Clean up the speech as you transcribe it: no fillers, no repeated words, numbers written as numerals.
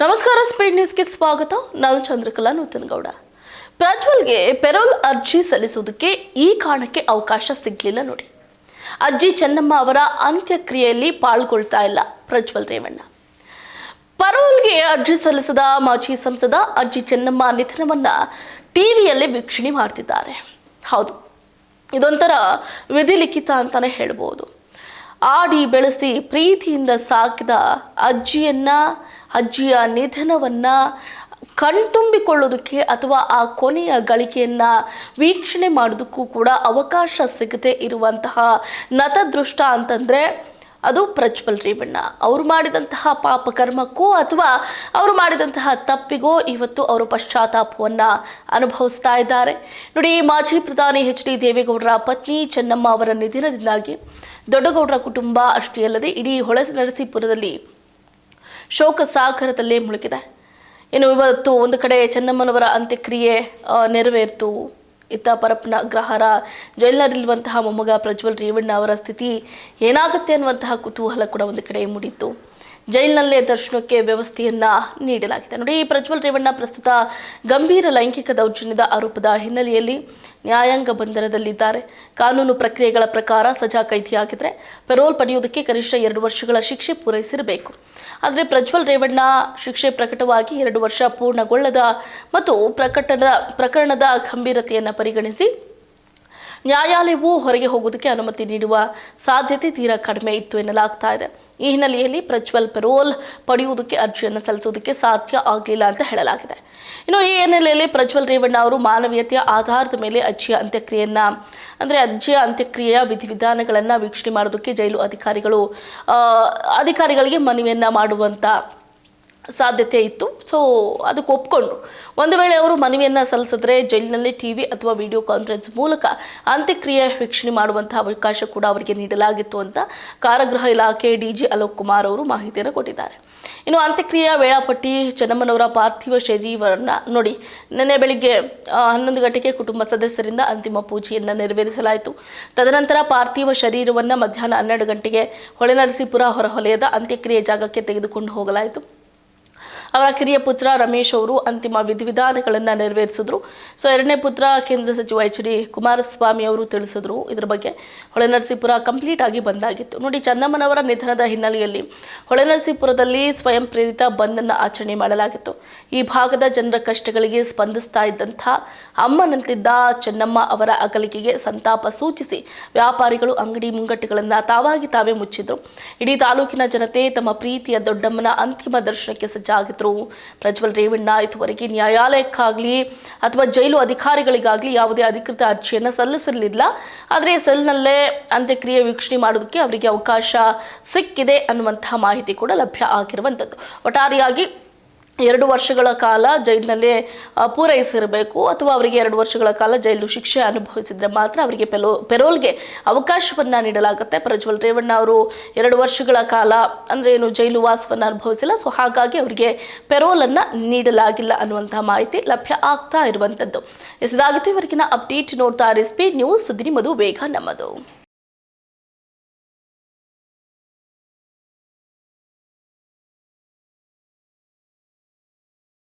ನಮಸ್ಕಾರ, ಸ್ಪೀಡ್ ನ್ಯೂಸ್ಗೆ ಸ್ವಾಗತ. ನಾನು ಚಂದ್ರಕಲಾ ನೂತನಗೌಡ. ಪ್ರಜ್ವಲ್ಗೆ ಪೆರೋಲ್ ಅರ್ಜಿ ಸಲ್ಲಿಸುವುದಕ್ಕೆ ಈ ಕಾರಣಕ್ಕೆ ಅವಕಾಶ ಸಿಗಲಿಲ್ಲ ನೋಡಿ. ಅಜ್ಜಿ ಚೆನ್ನಮ್ಮ ಅವರ ಅಂತ್ಯಕ್ರಿಯೆಯಲ್ಲಿ ಪಾಲ್ಗೊಳ್ತಾ ಇಲ್ಲ ಪ್ರಜ್ವಲ್ ರೇವಣ್ಣ. ಪೆರೋಲ್ಗೆ ಅರ್ಜಿ ಸಲ್ಲಿಸಿದ ಮಾಜಿ ಸಂಸದ ಅಜ್ಜಿ ಚೆನ್ನಮ್ಮ ನಿಧನವನ್ನ ಟಿವಿಯಲ್ಲಿ ವೀಕ್ಷಣೆ ಮಾಡ್ತಿದ್ದಾರೆ. ಹೌದು, ಇದೊಂಥರ ವಿಧಿಲಿಖಿತ ಅಂತಾನೆ ಹೇಳ್ಬೋದು. ಆಡಿ ಬೆಳೆಸಿ ಪ್ರೀತಿಯಿಂದ ಸಾಕಿದ ಅಜ್ಜಿಯ ನಿಧನವನ್ನು ಕಣ್ತುಂಬಿಕೊಳ್ಳೋದಕ್ಕೆ ಅಥವಾ ಆ ಕೊನೆಯ ಗಳಿಗೆಯನ್ನು ವೀಕ್ಷಣೆ ಮಾಡೋದಕ್ಕೂ ಕೂಡ ಅವಕಾಶ ಸಿಗದೆ ಇರುವಂತಹ ನತದೃಷ್ಟ ಅಂತಂದರೆ ಅದು ಪ್ರಜ್ವಲ್ ರೇವಣ್ಣ. ಅವರು ಮಾಡಿದಂತಹ ಪಾಪಕರ್ಮಕ್ಕೋ ಅಥವಾ ಅವರು ಮಾಡಿದಂತಹ ತಪ್ಪಿಗೋ ಇವತ್ತು ಅವರು ಪಶ್ಚಾತ್ತಾಪವನ್ನು ಅನುಭವಿಸ್ತಾ ಇದ್ದಾರೆ ನೋಡಿ. ಮಾಜಿ ಪ್ರಧಾನಿ ಎಚ್ ಡಿ ದೇವೇಗೌಡರ ಪತ್ನಿ ಚೆನ್ನಮ್ಮ ಅವರ ನಿಧನದಿಂದಾಗಿ ದೊಡ್ಡಗೌಡರ ಕುಟುಂಬ ಅಷ್ಟೇ ಅಲ್ಲದೆ ಇಡೀ ಹೊಳೆನರಸೀಪುರದಲ್ಲಿ ಶೋಕ ಸಾಗರದಲ್ಲೇ ಮುಳುಗಿದೆ. ಇನ್ನು ಇವತ್ತು ಒಂದು ಕಡೆ ಚೆನ್ನಮ್ಮನವರ ಅಂತ್ಯಕ್ರಿಯೆ ನೆರವೇರಿತು. ಇತ್ತ ಪರಪ್ಪನ ಅಗ್ರಹಾರ ಜೈಲಿನಲ್ಲಿರುವಂತಹ ಮೊಮ್ಮಗ ಪ್ರಜ್ವಲ್ ರೇವಣ್ಣ ಅವರ ಸ್ಥಿತಿ ಏನಾಗುತ್ತೆ ಅನ್ನುವಂತಹ ಕುತೂಹಲ ಕೂಡ ಒಂದು ಕಡೆ ಮೂಡಿತ್ತು. ಜೈಲಿನಲ್ಲೇ ದರ್ಶನಕ್ಕೆ ವ್ಯವಸ್ಥೆಯನ್ನ ನೀಡಲಾಗಿದೆ ನೋಡಿ. ಪ್ರಜ್ವಲ್ ರೇವಣ್ಣ ಪ್ರಸ್ತುತ ಗಂಭೀರ ಲೈಂಗಿಕ ದೌರ್ಜನ್ಯದ ಆರೋಪದ ಹಿನ್ನೆಲೆಯಲ್ಲಿ ನ್ಯಾಯಾಂಗ ಬಂಧನದಲ್ಲಿದ್ದಾರೆ. ಕಾನೂನು ಪ್ರಕ್ರಿಯೆಗಳ ಪ್ರಕಾರ ಸಜಾ ಕೈದಿಯಾಗಿದ್ರೆ ಪೆರೋಲ್ ಪಡೆಯುವುದಕ್ಕೆ ಕನಿಷ್ಠ 2 ವರ್ಷಗಳ ಶಿಕ್ಷೆ ಪೂರೈಸಿರಬೇಕು. ಆದರೆ ಪ್ರಜ್ವಲ್ ರೇವಣ್ಣ ಶಿಕ್ಷೆ ಪ್ರಕಟವಾಗಿ 2 ವರ್ಷ ಪೂರ್ಣಗೊಳ್ಳದ ಮತ್ತು ಪ್ರಕರಣದ ಗಂಭೀರತೆಯನ್ನು ಪರಿಗಣಿಸಿ ನ್ಯಾಯಾಲಯವು ಹೊರಗೆ ಹೋಗುವುದಕ್ಕೆ ಅನುಮತಿ ನೀಡುವ ಸಾಧ್ಯತೆ ತೀರಾ ಕಡಿಮೆ ಇತ್ತು ಎನ್ನಲಾಗ್ತಾ ಇದೆ. ಈ ಹಿನ್ನೆಲೆಯಲ್ಲಿ ಪ್ರಜ್ವಲ್ ಪೆರೋಲ್ ಪಡೆಯುವುದಕ್ಕೆ ಅರ್ಜಿಯನ್ನು ಸಲ್ಲಿಸುವುದಕ್ಕೆ ಸಾಧ್ಯ ಆಗಲಿಲ್ಲ ಅಂತ ಹೇಳಲಾಗಿದೆ. ಇನ್ನು ಈ ಹಿನ್ನೆಲೆಯಲ್ಲಿ ಪ್ರಜ್ವಲ್ ರೇವಣ್ಣ ಅವರು ಮಾನವೀಯತೆಯ ಆಧಾರದ ಮೇಲೆ ಅಜ್ಜಿಯ ಅಂತ್ಯಕ್ರಿಯೆಯ ವಿಧಿವಿಧಾನಗಳನ್ನು ವೀಕ್ಷಣೆ ಮಾಡೋದಕ್ಕೆ ಜೈಲು ಅಧಿಕಾರಿಗಳಿಗೆ ಮನವಿಯನ್ನು ಮಾಡುವಂಥ ಸಾಧ್ಯತೆ ಇತ್ತು. ಸೊ ಅದಕ್ಕೆ ಒಪ್ಕೊಂಡು ಒಂದು ವೇಳೆ ಅವರು ಮನವಿಯನ್ನು ಸಲ್ಲಿಸಿದ್ರೆ ಜೈಲಿನಲ್ಲಿ ಟಿವಿ ಅಥವಾ ವಿಡಿಯೋ ಕಾನ್ಫರೆನ್ಸ್ ಮೂಲಕ ಅಂತ್ಯಕ್ರಿಯೆ ವೀಕ್ಷಣೆ ಮಾಡುವಂತಹ ಅವಕಾಶ ಕೂಡ ಅವರಿಗೆ ನೀಡಲಾಗಿತ್ತು ಅಂತ ಕಾರಾಗೃಹ ಇಲಾಖೆ ಡಿಜಿ ಅಲೋಕ್ ಕುಮಾರ್ ಅವರು ಮಾಹಿತಿಯನ್ನು ಕೊಟ್ಟಿದ್ದಾರೆ. ಇನ್ನು ಅಂತ್ಯಕ್ರಿಯೆಯ ವೇಳಾಪಟ್ಟಿ ಚೆನ್ನಮ್ಮನವರ ಪಾರ್ಥಿವ ಶರೀರವನ್ನು ನೋಡಿ, ನಿನ್ನೆ ಬೆಳಿಗ್ಗೆ 11 ಗಂಟೆಗೆ ಕುಟುಂಬ ಸದಸ್ಯರಿಂದ ಅಂತಿಮ ಪೂಜೆಯನ್ನು ನೆರವೇರಿಸಲಾಯಿತು. ತದನಂತರ ಪಾರ್ಥಿವ ಶರೀರವನ್ನು ಮಧ್ಯಾಹ್ನ 12 ಗಂಟೆಗೆ ಹೊಳೆನರಸೀಪುರ ಹೊರವಲಯದ ಅಂತ್ಯಕ್ರಿಯೆ ಜಾಗಕ್ಕೆ ತೆಗೆದುಕೊಂಡು ಹೋಗಲಾಯಿತು. ಅವರ ಕಿರಿಯ ಪುತ್ರ ರಮೇಶ್ ಅವರು ಅಂತಿಮ ವಿಧಿವಿಧಾನಗಳನ್ನು ನೆರವೇರಿಸಿದ್ರು. ಸೊ ಎರಡನೇ ಪುತ್ರ ಕೇಂದ್ರ ಸಚಿವ ಎಚ್ ಡಿ ಕುಮಾರಸ್ವಾಮಿ ಅವರು ತಿಳಿಸಿದ್ರು. ಇದರ ಬಗ್ಗೆ ಹೊಳೆನರಸೀಪುರ ಕಂಪ್ಲೀಟ್ ಆಗಿ ಬಂದಾಗಿತ್ತು ನೋಡಿ. ಚೆನ್ನಮ್ಮನವರ ನಿಧನದ ಹಿನ್ನೆಲೆಯಲ್ಲಿ ಹೊಳೆನರಸೀಪುರದಲ್ಲಿ ಸ್ವಯಂ ಪ್ರೇರಿತ ಬಂದ್ ಅನ್ನು ಆಚರಣೆ ಮಾಡಲಾಗಿತ್ತು. ಈ ಭಾಗದ ಜನರ ಕಷ್ಟಗಳಿಗೆ ಸ್ಪಂದಿಸ್ತಾ ಇದ್ದಂಥ ಅಮ್ಮನಂತಿದ್ದ ಚೆನ್ನಮ್ಮ ಅವರ ಅಗಲಿಕೆಗೆ ಸಂತಾಪ ಸೂಚಿಸಿ ವ್ಯಾಪಾರಿಗಳು ಅಂಗಡಿ ಮುಂಗಟ್ಟುಗಳನ್ನು ತಾವೇ ಮುಚ್ಚಿದ್ರು. ಇಡೀ ತಾಲೂಕಿನ ಜನತೆ ತಮ್ಮ ಪ್ರೀತಿಯ ದೊಡ್ಡಮ್ಮನ ಅಂತಿಮ ದರ್ಶನಕ್ಕೆ ಸಜ್ಜಾಗಿದ್ರು. ಪ್ರಜ್ವಲ್ ರೇವಣ್ಣ ಇದುವರೆಗೆ ನ್ಯಾಯಾಲಯಕ್ಕಾಗಲಿ ಅಥವಾ ಜೈಲು ಅಧಿಕಾರಿಗಳಿಗಾಗಲಿ ಯಾವುದೇ ಅಧಿಕೃತ ಅರ್ಜಿಯನ್ನು ಸಲ್ಲಿಸಿರಲಿಲ್ಲ. ಆದರೆ ಸೆಲ್ನಲ್ಲೇ ಅಂತ್ಯಕ್ರಿಯೆ ವೀಕ್ಷಣೆ ಮಾಡೋದಕ್ಕೆ ಅವರಿಗೆ ಅವಕಾಶ ಸಿಕ್ಕಿದೆ ಅನ್ನುವಂತಹ ಮಾಹಿತಿ ಕೂಡ ಲಭ್ಯ ಆಗಿರುವಂಥದ್ದು. ಒಟ್ಟಾರೆಯಾಗಿ 2 ವರ್ಷಗಳ ಕಾಲ ಜೈಲಿನಲ್ಲೇ ಪೂರೈಸಿರಬೇಕು ಅಥವಾ ಅವರಿಗೆ 2 ವರ್ಷಗಳ ಕಾಲ ಜೈಲು ಶಿಕ್ಷೆ ಅನುಭವಿಸಿದ್ರೆ ಮಾತ್ರ ಅವರಿಗೆ ಪೆರೋಲ್ಗೆ ಅವಕಾಶವನ್ನು ನೀಡಲಾಗುತ್ತೆ. ಪ್ರಜ್ವಲ್ ರೇವಣ್ಣ ಅವರು 2 ವರ್ಷಗಳ ಕಾಲ ಜೈಲು ವಾಸವನ್ನು ಅನುಭವಿಸಿಲ್ಲ. ಸೊ ಹಾಗಾಗಿ ಅವರಿಗೆ ಪೆರೋಲನ್ನು ನೀಡಲಾಗಿಲ್ಲ ಅನ್ನುವಂತಹ ಮಾಹಿತಿ ಲಭ್ಯ ಆಗ್ತಾ ಇರುವಂಥದ್ದು. ಇದಾಗಿತ್ತು ಇವರಿಗಿನ ಅಪ್ಡೇಟ್. ನೋಡ್ತಾ ಇರಿ ಸ್ಪೀಡ್ ನ್ಯೂಸ್, ಸುದ್ದಿ ನಿಮ್ಮದು, ವೇಗ ನಮ್ಮದು.